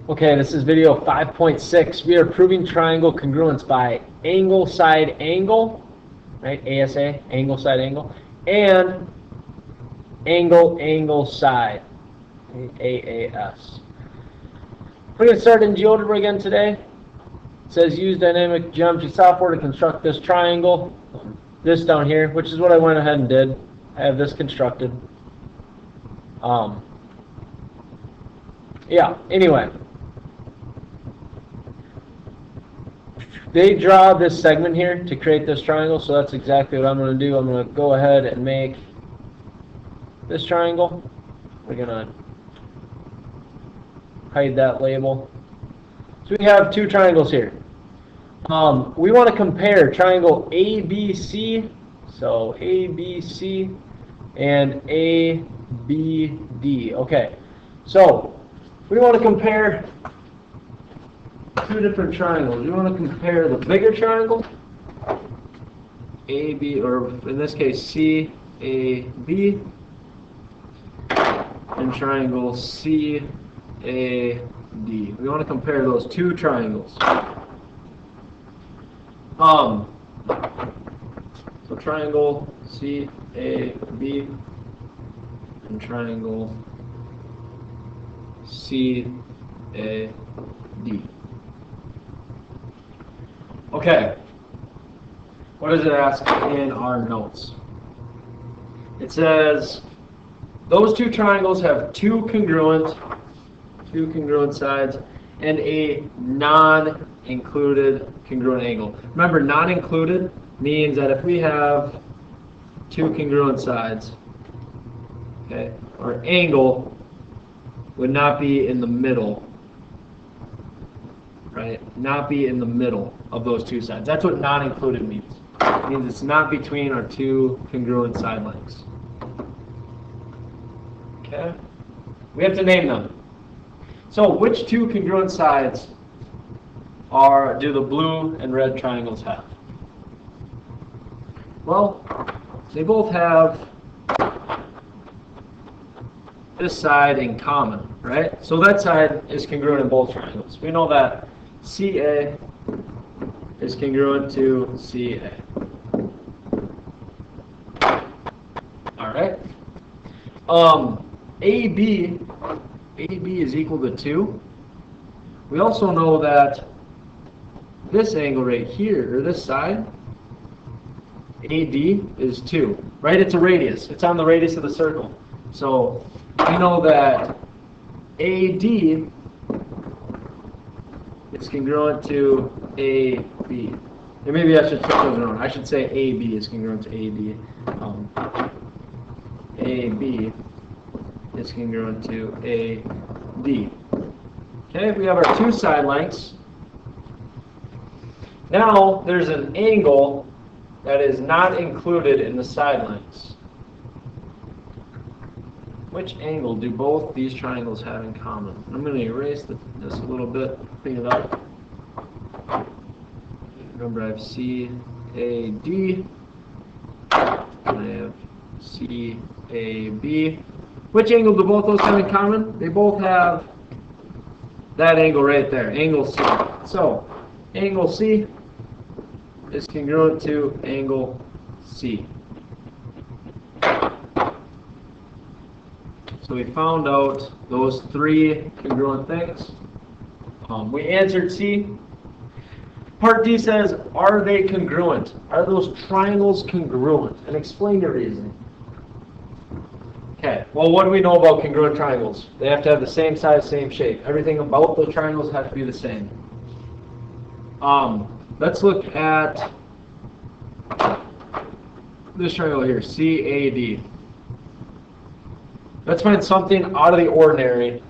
Okay, this is video 5.6. We are proving triangle congruence by angle side angle, right? ASA, angle side angle, and angle angle side, AAS. We're going to start in GeoGebra again today. It says use dynamic geometry software to construct this triangle. This down here, which is what I went ahead and did. I have this constructed. Yeah, anyway. They draw this segment here to create this triangle, so that's exactly what I'm going to do. I'm going to go ahead and make this triangle. We're going to hide that label. So we have two triangles here. We want to compare triangle ABC, so ABC and ABD. Okay, so we want to compare two different triangles. We want to compare the bigger triangle, AB, or in this case CAB, and triangle CAD. We want to compare those two triangles. So triangle CAB and triangle CAD. Okay, what does it ask in our notes? It says those two triangles have two congruent sides and a non-included congruent angle. Remember, non-included means that if we have two congruent sides, okay, our angle would not be in the middle, right? Not be in the middle of those two sides. That's what non-included means. It means it's not between our two congruent side lengths. Okay? We have to name them. So which two congruent sides do the blue and red triangles have? Well, they both have this side in common, right? So that side is congruent in both triangles. We know that CA is congruent to CA. All right. AB is equal to 2. We also know that this angle right here, or this side, AD is 2, right? It's a radius. It's on the radius of the circle. So we know that AD is congruent to AB. And maybe I should switch those around. I should say AB is congruent to AD. AB is congruent to AD. Okay, we have our two side lengths. Now there's an angle that is not included in the side lengths. Which angle do both these triangles have in common? I'm going to erase this a little bit, clean it up. Remember, I have CAD, and I have CAB. Which angle do both those have in common? They both have that angle right there, angle C. So, angle C is congruent to angle C. So we found out those three congruent things. We answered C. Part D says, are they congruent? Are those triangles congruent? And explain your reasoning. Okay, well, what do we know about congruent triangles? They have to have the same size, same shape. Everything about those triangles has to be the same. Let's look at this triangle here, CAD. Let's find something out of the ordinary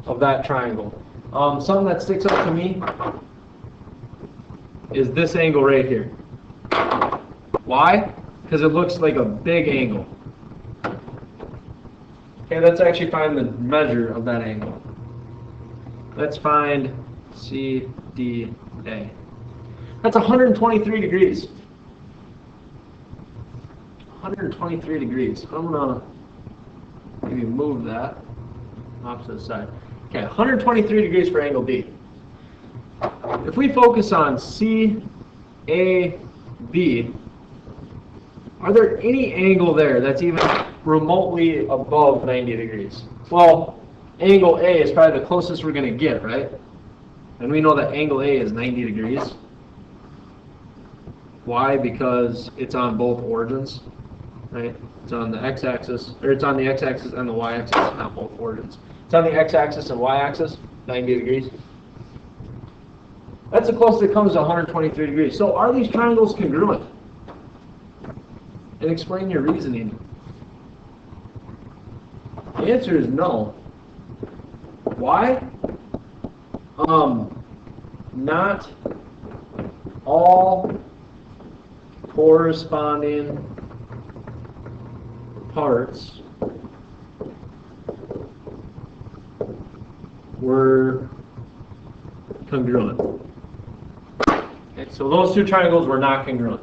of that triangle. Something that sticks out to me is this angle right here. Why? Because it looks like a big angle. Okay, let's actually find the measure of that angle. Let's find CDA. That's 123 degrees. 123 degrees. I'm going to maybe move that off to the side. Okay, 123 degrees for angle D. If we focus on C, A, B, are there any angle there that's even remotely above 90 degrees? Well, angle A is probably the closest we're going to get, right? And we know that angle A is 90 degrees. Why? Because it's on both origins, right? It's on the x-axis, or it's on the x-axis and the y-axis, not both origins. It's on the x-axis and y-axis, 90 degrees. That's the closest it comes to 123 degrees. So are these triangles congruent? And explain your reasoning. The answer is no. Why? Not all corresponding parts were congruent. Okay, so those two triangles were not congruent.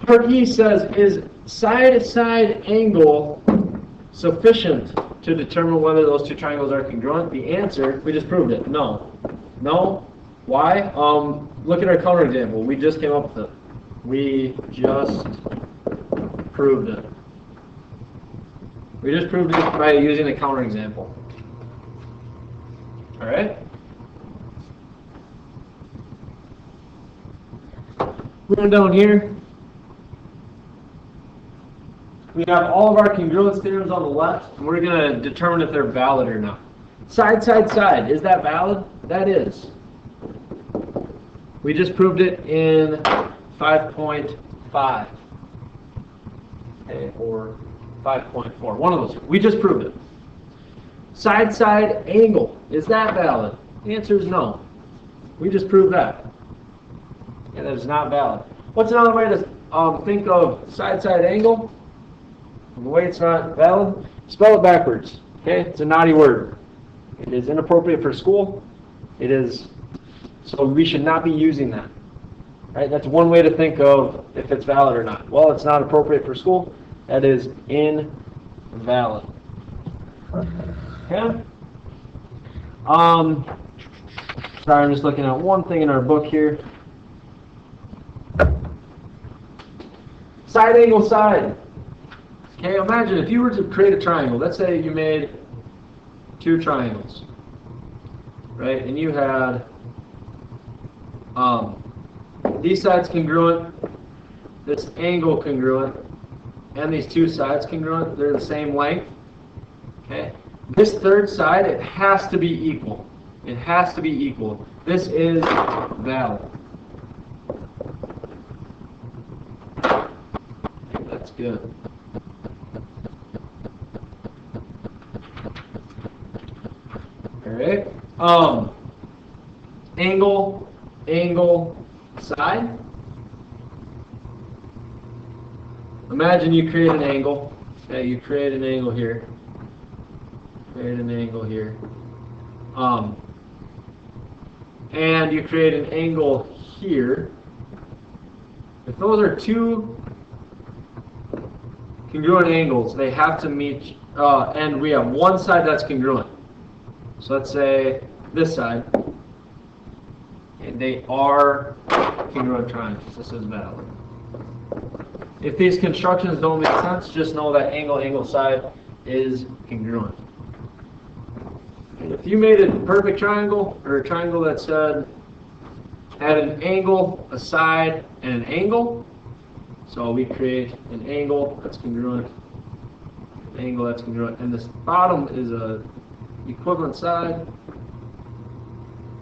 Part E says, is side-to-side angle sufficient to determine whether those two triangles are congruent? The answer, we just proved it, no. No. Why? Look at our counterexample. We just came up with it. We just proved it. We just proved it by using a counterexample. All right? Moving down here. We have all of our congruence theorems on the left, and we're going to determine if they're valid or not. Side, side, side. Is that valid? That is. We just proved it in 5.5. Okay, or 5.4. One of those. We just proved it. Side, side angle. Is that valid? The answer is no. We just proved that. And that is not valid. What's another way to think of side, side angle? And the way it's not valid, spell it backwards. Okay, it's a naughty word. It is inappropriate for school. It is, so we should not be using that. Right? That's one way to think of if it's valid or not. Well, it's not appropriate for school. That is invalid. Okay. Sorry, I'm just looking at one thing in our book here. Side angle side. Okay, imagine if you were to create a triangle. Let's say you made two triangles, right? And you had these sides congruent, this angle congruent, and these two sides congruent. They're the same length. Okay. This third side, it has to be equal. It has to be equal. This is valid. That's good. Alright. Angle, angle, side. Imagine you create an angle. Okay, you create an angle here. Create an angle here. And you create an angle here. If those are two congruent angles, they have to meet, and we have one side that's congruent. So let's say this side, and they are congruent triangles. This is valid. If these constructions don't make sense, just know that angle, angle, side is congruent. If you made a perfect triangle, or a triangle that said had an angle, a side, and an angle, so we create an angle that's congruent, an angle that's congruent, and this bottom is a equivalent side,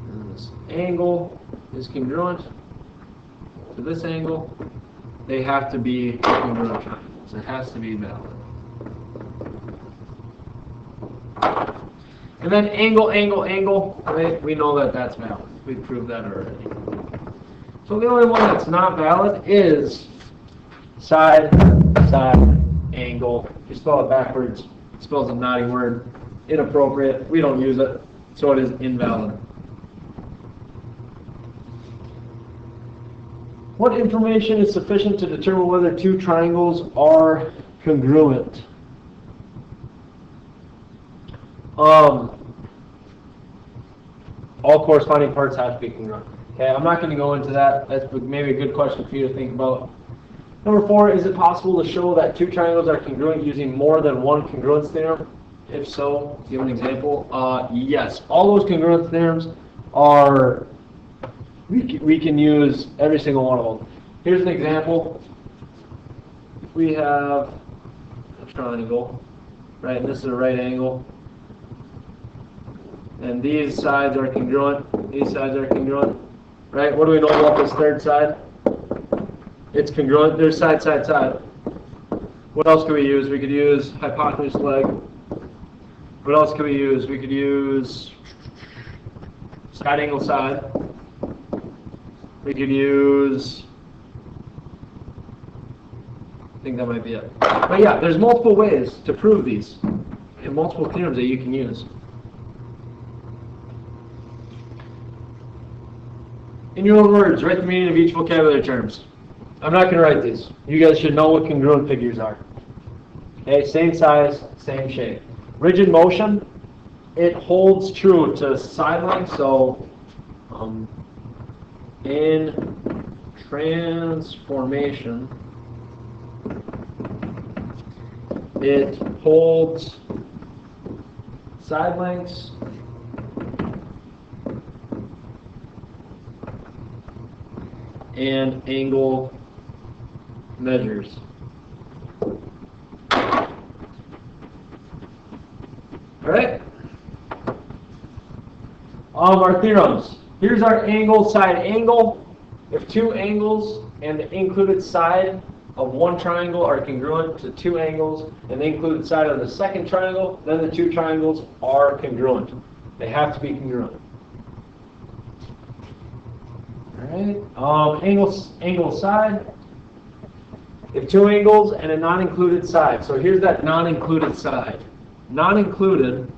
and this angle is congruent to this angle. They have to be congruent triangles. It has to be valid. And then angle, angle, angle, right? We know that that's valid. We proved that already. So the only one that's not valid is side, side, angle. If you spell it backwards, it spells a naughty word. Inappropriate. We don't use it, so it is invalid. What information is sufficient to determine whether two triangles are congruent? all corresponding parts have to be congruent. Okay, I'm not going to go into that. That's maybe a good question for you to think about. Number 4, is it possible to show that two triangles are congruent using more than one congruence theorem? If so, give an example. Yes, all those congruence theorems are, we can use every single one of them. Here's an example. We have a triangle, right, and this is a right angle. And these sides are congruent, these sides are congruent, right? What do we know about this third side? It's congruent. There's side, side, side. What else could we use? We could use hypotenuse leg. What else could we use? We could use side angle side. We could use, I think that might be it. But yeah, there's multiple ways to prove these, and multiple theorems that you can use. In your own words, write the meaning of each vocabulary terms. I'm not going to write these. You guys should know what congruent figures are. Okay, same size, same shape. Rigid motion, it holds true to side length, so in transformation, it holds side lengths and angle measures. All right. Our theorems. Here's our angle, side, angle. If two angles and the included side of one triangle are congruent to two angles and the included side of the second triangle, then the two triangles are congruent. They have to be congruent. All right. Angle side. If two angles and a non-included side. So here's that non-included side. Non-included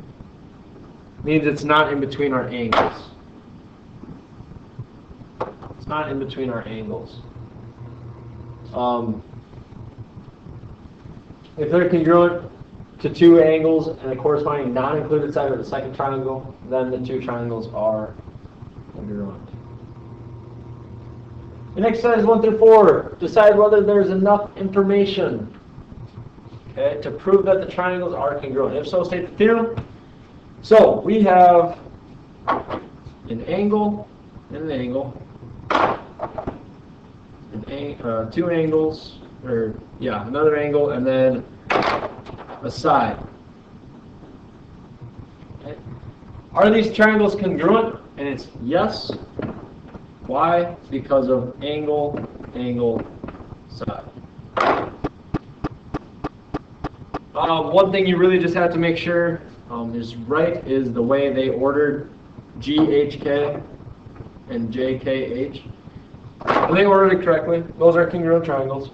means it's not in between our angles. It's not in between our angles. If they're congruent to two angles and a corresponding non-included side of the second triangle, then the two triangles are congruent. In exercise 1 through 4, decide whether there's enough information, okay, to prove that the triangles are congruent. If so, state the theorem. So we have an angle and an angle, two angles, or yeah, another angle, and then a side. Okay. Are these triangles congruent? And it's yes. Why? Because of angle, angle, side. One thing you really just have to make sure is right is the way they ordered GHK and JKH. And they ordered it correctly. Those are congruent triangles.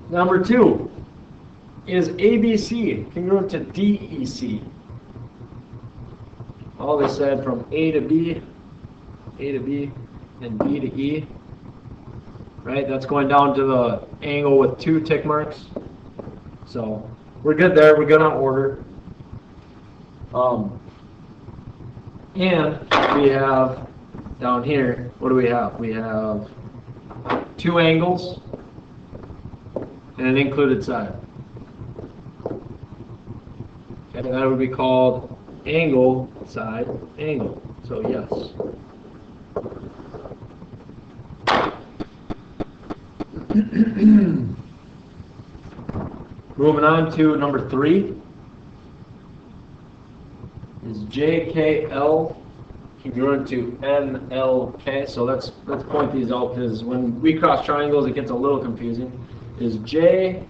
Number 2, is ABC congruent to DEC? All they said from A to B, and B to E. Right? That's going down to the angle with 2 tick marks. So we're good there. We're good on order. And we have down here, what do we have? We have 2 angles and an included side. Okay, that would be called angle, side, angle. So yes. Moving on to number 3. Is JKL congruent to NLK? So let's point these out, because when we cross triangles it gets a little confusing. Is JKL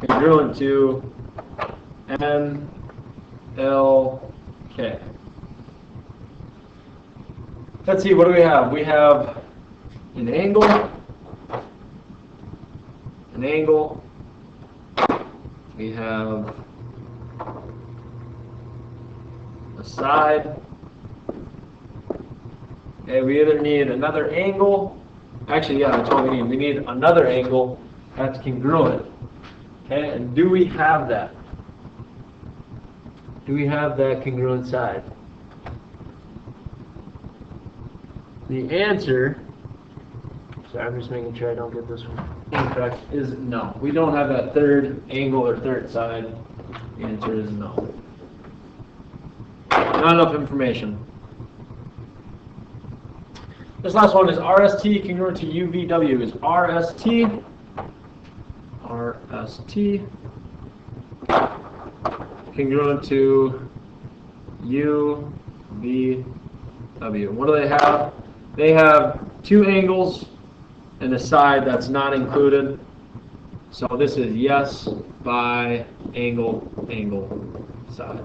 congruent to NLK? Let's see, what do we have? We have an angle, we have a side, and we either need another angle, actually yeah, that's what we need. We need another angle that's congruent. Okay, and do we have that? Do we have that congruent side? The answer, sorry, I'm just making sure I don't get this one incorrect, is no. We don't have that third angle or third side. The answer is no. Not enough information. This last one is RST congruent to UVW. Is RST congruent to UVW? What do they have? They have two angles and a side that's not included. So this is yes by angle, side.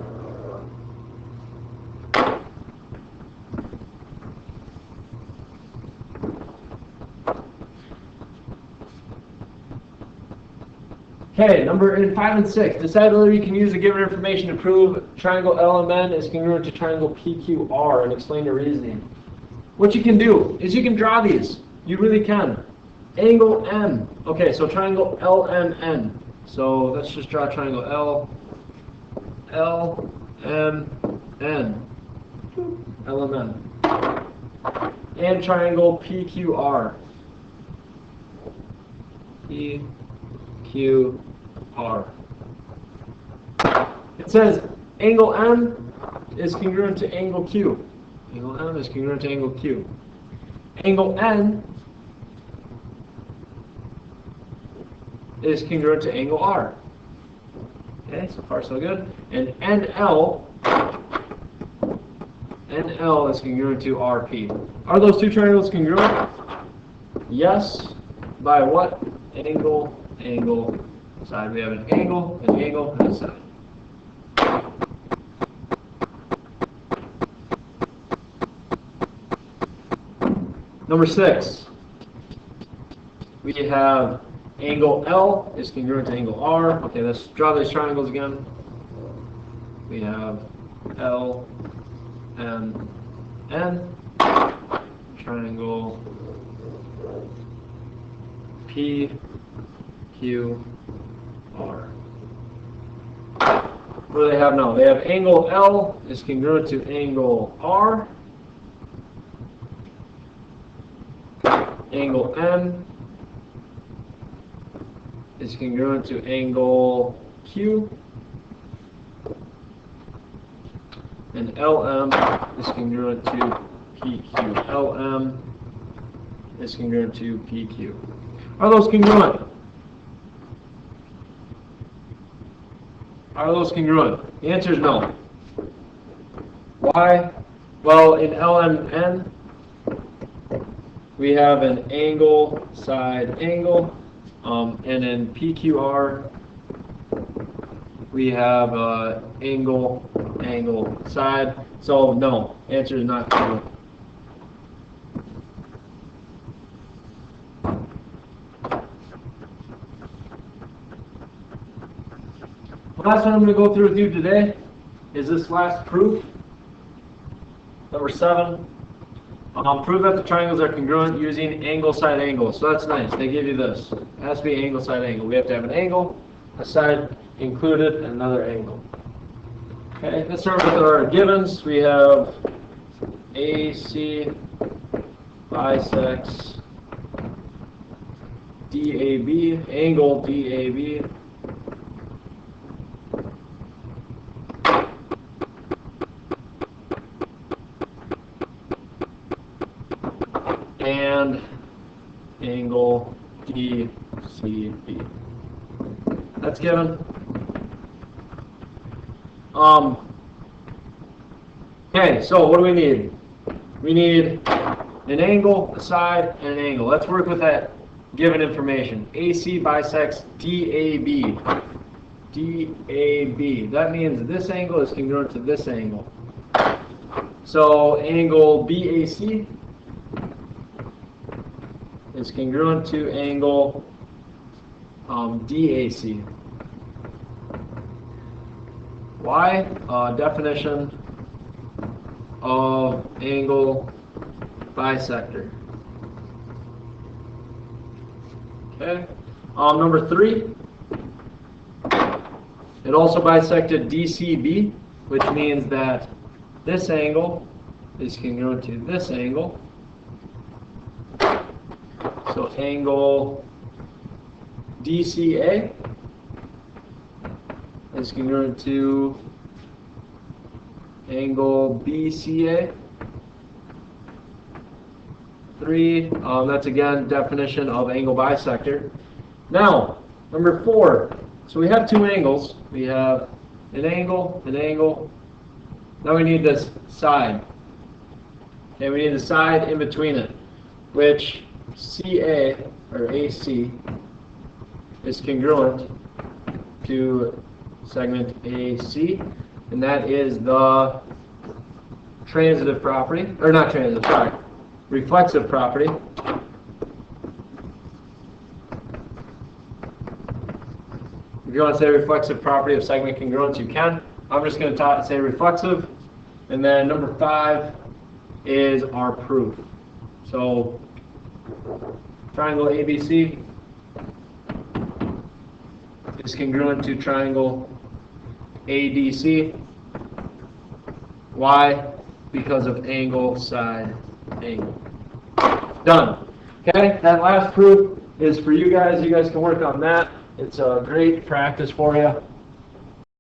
Okay, number in 5 and 6. Decide whether you can use the given information to prove triangle LMN is congruent to triangle PQR and explain the reasoning. What you can do is you can draw these. You really can. Angle M. Okay, so triangle LMN. So let's just draw triangle LMN. And triangle PQR. PQR. It says angle M is congruent to angle Q. Angle M is congruent to angle Q. Angle N is congruent to angle R. Okay, so far so good. And NL is congruent to RP. Are those two triangles congruent? Yes. By what? Angle, side. We have an angle, and a side. Number 6. We have angle L is congruent to angle R. Okay, let's draw these triangles again. We have L, M, N. Triangle P, Q, R. What do they have now? They have angle L is congruent to angle R. Angle M is congruent to angle Q. And LM is congruent to PQ. LM is congruent to PQ. Are those congruent? Are those congruent? The answer is no. Why? Well, in LMN, we have an angle, side, angle. And in PQR, we have angle, side. So no, answer is not true. The last one I'm going to go through with you today is this last proof, number 7. Prove that the triangles are congruent using angle, side, angle. So that's nice. They give you this. It has to be angle, side, angle. We have to have an angle, a side included, and another angle. Okay, let's start with our givens. We have AC bisects DAB, angle DAB. And angle DCB. That's given. Okay, so what do we need? We need an angle, a side, and an angle. Let's work with that given information. AC bisects DAB. DAB. That means this angle is congruent to this angle. So angle BAC is congruent to angle DAC. Why? Definition of angle bisector. Okay. Number 3. It also bisected DCB. which means that this angle is congruent to this angle. So angle DCA is congruent to angle BCA. 3, that's again definition of angle bisector. Now, number 4. So we have two angles. We have an angle, an angle. Now we need this side. Okay, we need the side in between it, which CA, or AC, is congruent to segment AC, and that is the transitive property, or not transitive, sorry, reflexive property. If you want to say reflexive property of segment congruence, you can. I'm just going to say reflexive. And then number 5 is our proof. So triangle ABC is congruent to triangle ADC. Why? Because of angle, side, angle. Done. Okay, that last proof is for you guys. You guys can work on that. It's a great practice for you.